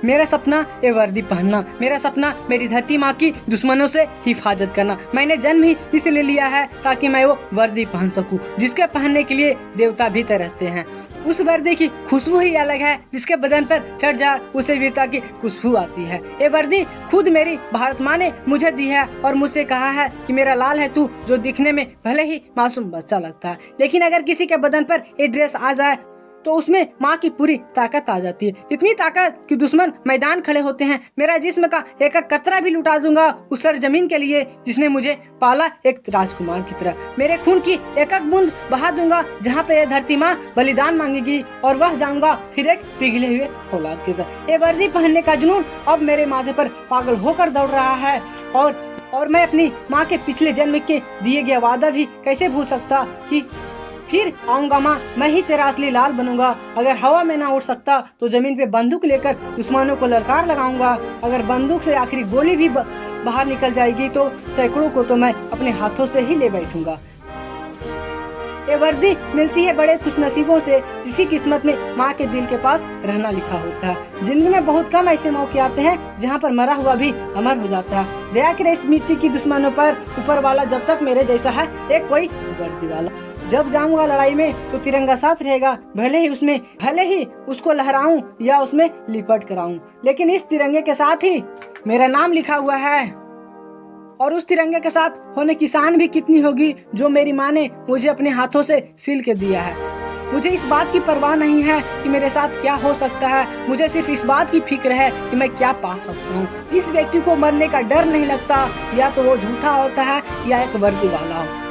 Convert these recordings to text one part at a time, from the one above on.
मेरा सपना ये वर्दी पहनना, मेरा सपना मेरी धरती माँ की दुश्मनों से हिफाजत करना। मैंने जन्म ही इसलिए लिया है ताकि मैं वो वर्दी पहन सकूं, जिसके पहनने के लिए देवता भी तरसते हैं। उस वर्दी की खुशबू ही अलग है, जिसके बदन पर चढ़ जाए उसे वीरता की खुशबू आती है। ये वर्दी खुद मेरी भारत माँ ने मुझे दी है और मुझसे कहा है कि मेरा लाल है तू, जो दिखने में भले ही मासूम बच्चा लगता है, लेकिन अगर किसी के बदन पर ये ड्रेस आ जाए तो उसमें माँ की पूरी ताकत आ जाती है। इतनी ताकत कि दुश्मन मैदान खड़े होते हैं। मेरा जिस्म का एक एक कतरा भी लुटा दूंगा उस सरजमीन के लिए जिसने मुझे पाला एक राजकुमार की तरह। मेरे खून की एक एक बूंद बहा दूंगा जहाँ पे ये धरती माँ बलिदान मांगेगी, और वह जाऊंगा फिर एक पिघले हुए फौलाद की तरह। ये वर्दी पहनने का जुनून अब मेरे माथे पर पागल होकर दौड़ रहा है, और मैं अपनी माँ के पिछले जन्म के दिए गए वादा भी कैसे भूल सकता कि फिर आऊंगा माँ, मैं ही तेरा असली लाल बनूंगा। अगर हवा में ना उड़ सकता तो जमीन पे बंदूक लेकर दुश्मनों को ललकार लगाऊंगा। अगर बंदूक से आखिरी गोली भी बाहर निकल जाएगी तो सैकड़ों को तो मैं अपने हाथों से ही ले बैठूंगा। ये वर्दी मिलती है बड़े खुशनसीबों से, जिसकी किस्मत में माँ के दिल के पास रहना लिखा होता है। जिंदगी में बहुत कम ऐसे मौके आते हैं जहाँ पर मरा हुआ भी अमर हो जाता है। दया करे इस मिट्टी की दुश्मनों पर, ऊपर वाला जब तक मेरे जैसा है एक कोई वर्दी वाला। जब जाऊंगा लड़ाई में तो तिरंगा साथ रहेगा, भले ही उसको लहराऊं या उसमें लिपट कर आऊं, लेकिन इस तिरंगे के साथ ही मेरा नाम लिखा हुआ है। और उस तिरंगे के साथ होने की शान भी कितनी होगी जो मेरी माँ ने मुझे अपने हाथों से सिल के दिया है। मुझे इस बात की परवाह नहीं है कि मेरे साथ क्या हो सकता है, मुझे सिर्फ इस बात की फिक्र है कि मैं क्या पा सकता हूँ। जिस व्यक्ति को मरने का डर नहीं लगता, या तो वो झूठा होता है या एक वर्दी वाला हो।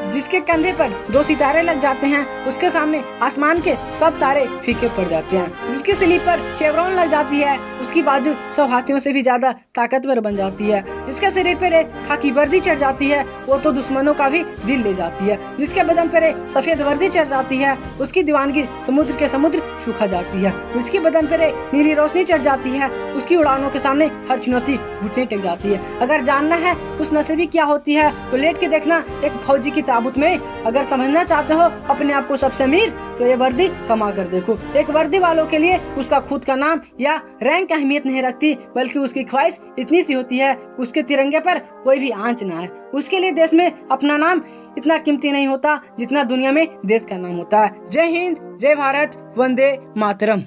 जिसके कंधे पर 2 सितारे लग जाते हैं, उसके सामने आसमान के सब तारे फीके पड़ जाते हैं। जिसकी स्लीप पर शेवरॉन लग जाती है, उसकी बाजू 100 हाथियों से भी ज्यादा ताकतवर बन जाती है। जिसके शरीर पर एक खाकी वर्दी चढ़ जाती है, वो तो दुश्मनों का भी दिल ले जाती है। जिसके बदन पर एक सफेद वर्दी चढ़ जाती है, उसकी दीवानगी समुद्र के समुद्र सूखा जाती है। जिसके बदन पर एक नीली रोशनी चढ़ जाती है, उसकी उड़ानों के सामने हर चुनौती घुटने टेक जाती है। अगर जानना है खुशनसीबी क्या होती है तो लेट के देखना एक फौजी की ताबूत में। अगर समझना चाहते हो अपने आप को सबसे अमीर, तो ये वर्दी कमा कर देखो। एक वर्दी वालों के लिए उसका खुद का नाम या रैंक अहमियत नहीं रखती, बल्कि उसकी ख्वाहिश इतनी सी होती है उसके तिरंगे पर कोई भी आंच ना है। उसके लिए देश में अपना नाम इतना कीमती नहीं होता जितना दुनिया में देश का नाम होता है। जय हिंद, जय भारत, वंदे मातरम।